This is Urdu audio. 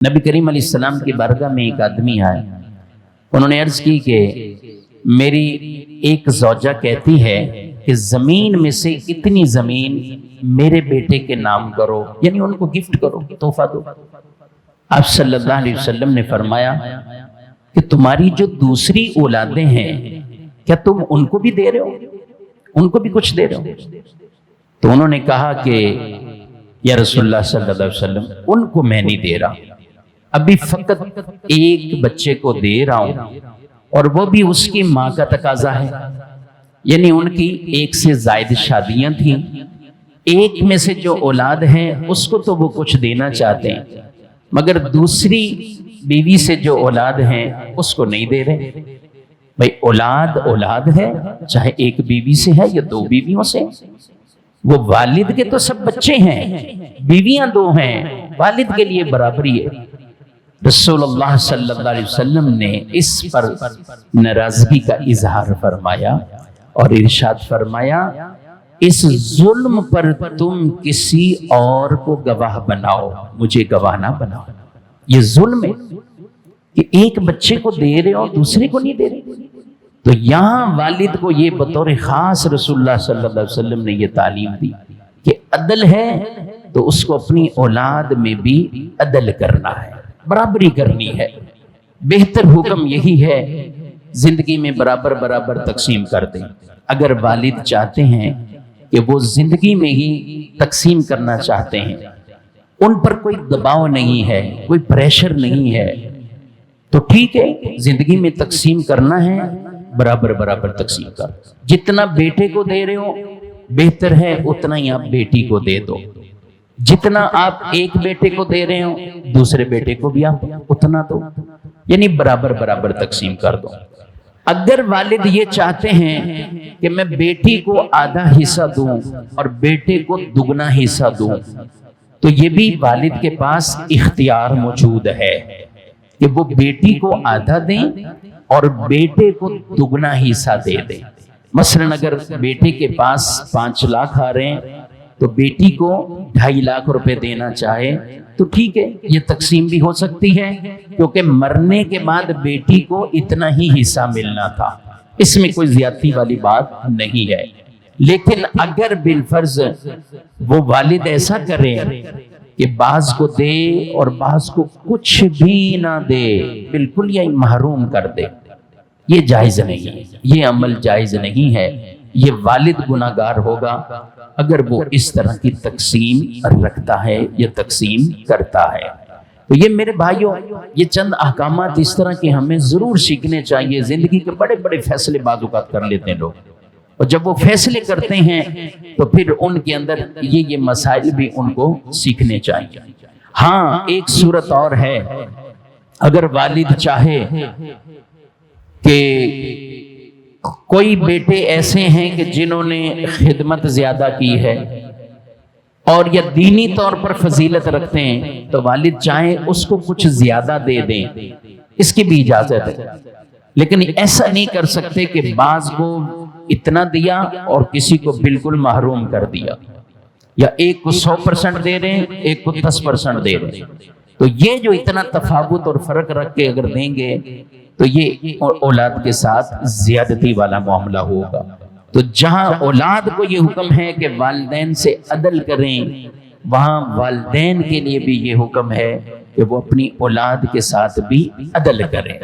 نبی کریم علیہ السلام کی بارگاہ میں ایک آدمی آئے، انہوں نے عرض کی کہ میری ایک زوجہ کہتی ہے کہ زمین میں سے اتنی زمین میرے بیٹے کے نام کرو، یعنی ان کو گفٹ کرو، تحفہ دو۔ آپ صلی اللہ علیہ وسلم نے فرمایا کہ تمہاری جو دوسری اولادیں ہیں کیا تم ان کو بھی دے رہے ہو، ان کو بھی کچھ دے رہے ہو؟ تو انہوں نے کہا کہ یا رسول اللہ صلی اللہ علیہ وسلم ان کو میں نہیں دے رہا، ابھی فقط ایک بچے کو دے رہا ہوں، اور وہ بھی اس کی ماں کا تقاضا ہے، یعنی ان کی ایک سے زائد شادیاں تھیں، ایک میں سے جو اولاد ہیں اس کو تو وہ کچھ دینا چاہتے ہیں، مگر دوسری بیوی سے جو اولاد ہیں اس کو نہیں دے رہے۔ بھئی اولاد ہے، چاہے ایک بیوی سے ہے یا دو بیویوں سے، وہ والد کے تو سب بچے ہیں، بیویاں دو ہیں، والد کے لیے برابری ہے۔ رسول اللہ صلی اللہ علیہ وسلم نے اس پر ناراضگی کا اظہار فرمایا اور ارشاد فرمایا اس ظلم پر تم کسی اور کو گواہ بناؤ، مجھے گواہ نہ بناؤ۔ یہ ظلم ہے کہ ایک بچے کو دے رہے ہو دوسرے کو نہیں دے رہے۔ تو یہاں والد کو یہ بطور خاص رسول اللہ صلی اللہ علیہ وسلم نے یہ تعلیم دی کہ عدل ہے تو اس کو اپنی اولاد میں بھی عدل کرنا ہے، برابری کرنی ہے۔ بہتر حکم یہی ہے زندگی میں برابر برابر تقسیم کر دیں۔ اگر والد چاہتے ہیں کہ وہ زندگی میں ہی تقسیم کرنا چاہتے ہیں، ان پر کوئی دباؤ نہیں ہے، کوئی پریشر نہیں ہے، تو ٹھیک ہے، زندگی میں تقسیم کرنا ہے، برابر برابر تقسیم کر۔ جتنا بیٹے کو دے رہے ہو بہتر ہے اتنا ہی آپ بیٹی کو دے دو، جتنا آپ ایک بیٹے کو دے رہے ہو دوسرے بیٹے کو بھی آپ اتنا دو، یعنی برابر برابر تقسیم کر دو۔ اگر والد یہ چاہتے ہیں کہ میں بیٹی کو آدھا حصہ دوں اور بیٹے کو دگنا حصہ دوں، تو یہ بھی والد کے پاس اختیار موجود ہے کہ وہ بیٹی کو آدھا دیں اور بیٹے کو دگنا حصہ دے دیں۔ مثلا اگر بیٹے کے پاس 5 لاکھ آ رہے ہیں تو بیٹی کو 2.5 لاکھ روپے دینا چاہے تو ٹھیک ہے، یہ تقسیم بھی ہو سکتی ہے، کیونکہ مرنے کے بعد بیٹی کو اتنا ہی حصہ ملنا تھا، اس میں کوئی زیادتی والی بات نہیں ہے۔ لیکن اگر بالفرض وہ والد ایسا کرے کہ بعض کو دے اور بعض کو کچھ بھی نہ دے، بالکل یہ محروم کر دے، یہ جائز نہیں ہے، یہ عمل جائز نہیں ہے، یہ والد گناہگار ہوگا اگر وہ اس طرح کی تقسیم رکھتا ہے یا تقسیم کرتا ہے۔ تو یہ میرے بھائیوں، یہ چند احکامات اس طرح کے ہمیں ضرور سیکھنے چاہیے۔ زندگی کے بڑے بڑے فیصلے بعض اوقات کر لیتے ہیں لوگ، اور جب وہ فیصلے کرتے ہیں تو پھر ان کے اندر یہ مسائل بھی ان کو سیکھنے چاہیے۔ ہاں، ایک صورت اور ہے، اگر والد چاہے کہ کوئی بیٹے ایسے ہیں کہ جنہوں نے خدمت زیادہ کی ہے اور یا دینی طور پر فضیلت رکھتے ہیں، تو والد چاہیں اس کو کچھ زیادہ دے دیں، اس کی بھی اجازت ہے، لیکن ایسا نہیں کر سکتے کہ بعض کو اتنا دیا اور کسی کو بالکل محروم کر دیا، یا ایک کو 100% دے رہے ہیں ایک کو 10% دے رہے ہیں۔ تو یہ جو اتنا تفاوت اور فرق رکھ کے اگر دیں گے تو یہ اولاد کے ساتھ زیادتی والا معاملہ ہوگا۔ تو جہاں اولاد کو یہ حکم ہے کہ والدین سے عدل کریں، وہاں والدین کے لیے بھی یہ حکم ہے کہ وہ اپنی اولاد کے ساتھ بھی عدل کریں۔